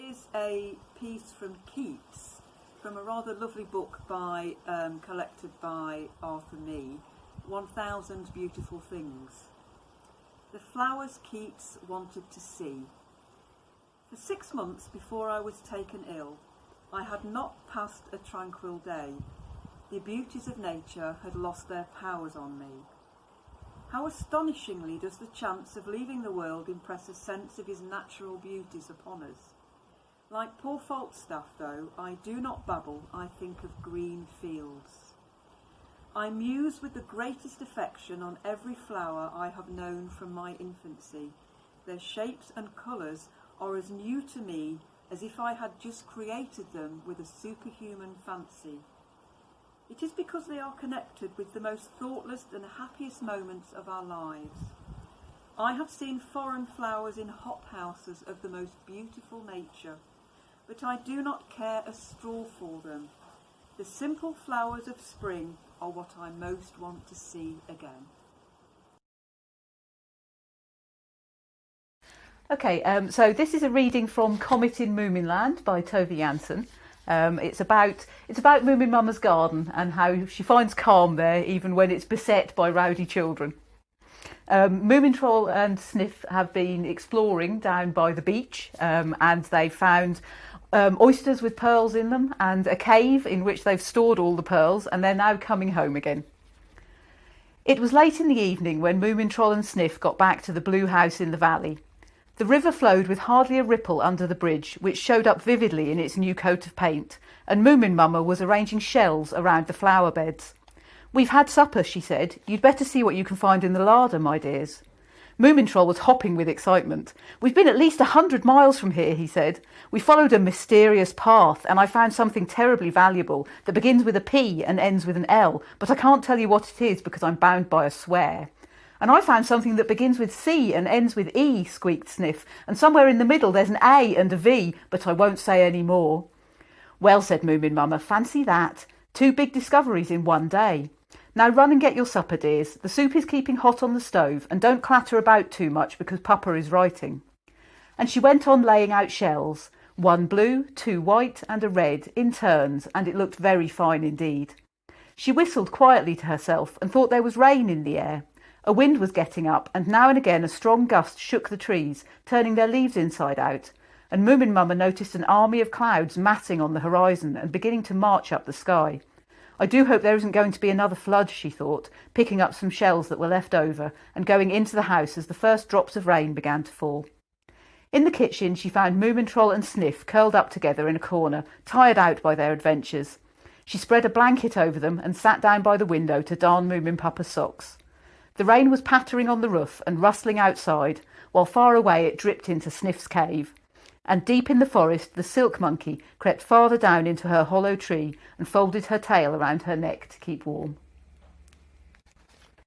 Is a piece from Keats, from a rather lovely book collected by Arthur Mee, 1000 Beautiful Things. The flowers Keats wanted to see. For 6 months before I was taken ill, I had not passed a tranquil day. The beauties of nature had lost their powers on me. How astonishingly does the chance of leaving the world impress a sense of his natural beauties upon us. Like poor Falstaff, though, I do not babble, I think of green fields. I muse with the greatest affection on every flower I have known from my infancy. Their shapes and colours are as new to me as if I had just created them with a superhuman fancy. It is because they are connected with the most thoughtless and happiest moments of our lives. I have seen foreign flowers in hothouses of the most beautiful nature, but I do not care a straw for them. The simple flowers of spring are what I most want to see again. Okay, so this is a reading from Comet in Moominland by Tove Jansson. It's about Moomin Mama's garden and how she finds calm there even when it's beset by rowdy children. Moomin Troll and Sniff have been exploring down by the beach and they found oysters with pearls in them and a cave in which they've stored all the pearls, and they're now coming home again. It was late in the evening when Moomin Troll and Sniff got back to the blue house in the valley. The river flowed with hardly a ripple under the bridge, which showed up vividly in its new coat of paint, and Moomin Mama was arranging shells around the flower beds. "We've had supper," she said. "You'd better see what you can find in the larder, my dears." Moomin Troll was hopping with excitement. "We've been at least 100 miles from here," he said. "We followed a mysterious path, and I found something terribly valuable that begins with a P and ends with an L, but I can't tell you what it is because I'm bound by a swear. And I found something that begins with C and ends with E," squeaked Sniff, "and somewhere in the middle there's an A and a V, but I won't say any more." "Well," said Moomin Mama, "fancy that. 2 big discoveries in one day. Now run and get your supper, dears. The soup is keeping hot on the stove, and don't clatter about too much because Papa is writing." And she went on laying out shells, 1 blue, 2 white and a red, in turns, and it looked very fine indeed. She whistled quietly to herself and thought there was rain in the air. A wind was getting up, and now and again a strong gust shook the trees, turning their leaves inside out, and Moomin Mama noticed an army of clouds massing on the horizon and beginning to march up the sky. "I do hope there isn't going to be another flood," she thought, picking up some shells that were left over and going into the house as the first drops of rain began to fall. In the kitchen she found Moomin Troll and Sniff curled up together in a corner, tired out by their adventures. She spread a blanket over them and sat down by the window to darn Moomin Papa's socks. The rain was pattering on the roof and rustling outside, while far away it dripped into Sniff's cave. And deep in the forest the silk monkey crept farther down into her hollow tree and folded her tail around her neck to keep warm.